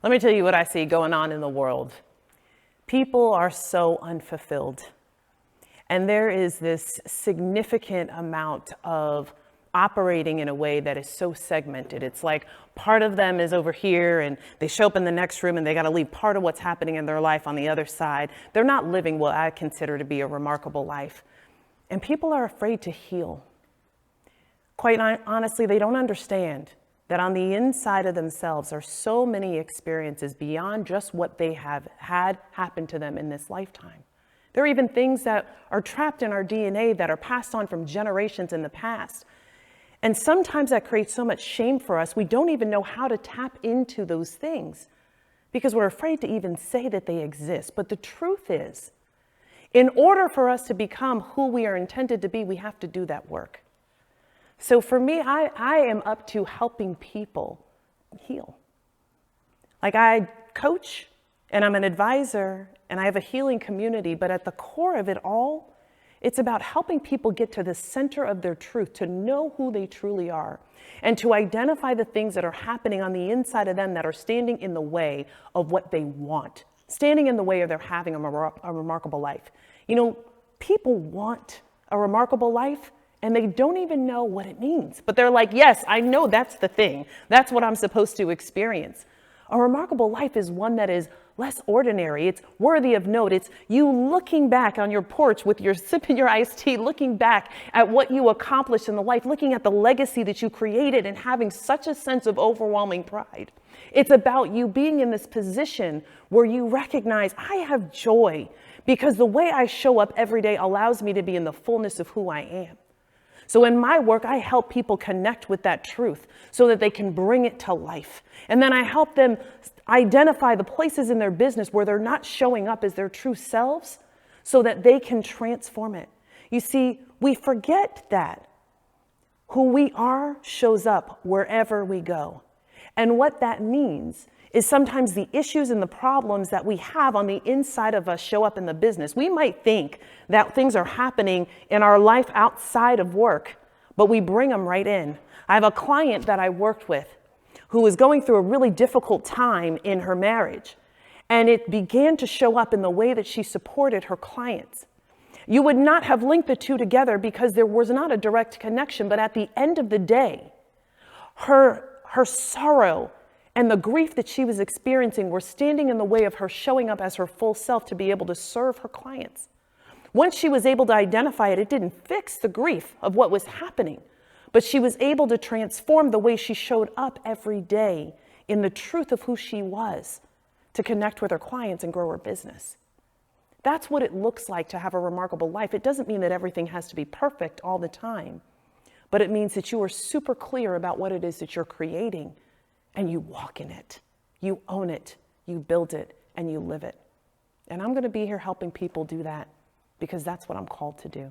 Let me tell you what I see going on in the world. People are so unfulfilled. And there is this significant amount of operating in a way that is so segmented. It's like part of them is over here and they show up in the next room and they got to leave part of what's happening in their life on the other side. They're not living what I consider to be a remarkable life. And people are afraid to heal. Quite honestly, they don't understand that on the inside of themselves are so many experiences beyond just what they have had happen to them in this lifetime. There are even things that are trapped in our DNA that are passed on from generations in the past. And sometimes that creates so much shame for us, we don't even know how to tap into those things because we're afraid to even say that they exist. But the truth is, in order for us to become who we are intended to be, we have to do that work. So for me, I am up to helping people heal. Like I coach and I'm an advisor and I have a healing community, but at the core of it all, it's about helping people get to the center of their truth, to know who they truly are, and to identify the things that are happening on the inside of them that are standing in the way of what they want, standing in the way of their having a remarkable life. You know, people want a remarkable life, and they don't even know what it means. But they're like, yes, I know that's the thing. That's what I'm supposed to experience. A remarkable life is one that is less ordinary. It's worthy of note. It's you looking back on your porch with your sipping your iced tea, looking back at what you accomplished in the life, looking at the legacy that you created and having such a sense of overwhelming pride. It's about you being in this position where you recognize I have joy because the way I show up every day allows me to be in the fullness of who I am. So in my work, I help people connect with that truth so that they can bring it to life. And then I help them identify the places in their business where they're not showing up as their true selves so that they can transform it. You see, we forget that who we are shows up wherever we go. And what that means is sometimes the issues and the problems that we have on the inside of us show up in the business. We might think that things are happening in our life outside of work, but we bring them right in. I have a client that I worked with who was going through a really difficult time in her marriage, and it began to show up in the way that she supported her clients. You would not have linked the two together because there was not a direct connection, but at the end of the day, her sorrow and the grief that she was experiencing were standing in the way of her showing up as her full self to be able to serve her clients. Once she was able to identify it, it didn't fix the grief of what was happening, but she was able to transform the way she showed up every day in the truth of who she was to connect with her clients and grow her business. That's what it looks like to have a remarkable life. It doesn't mean that everything has to be perfect all the time, but it means that you are super clear about what it is that you're creating. And you walk in it, you own it, you build it, and you live it. And I'm going to be here helping people do that because that's what I'm called to do.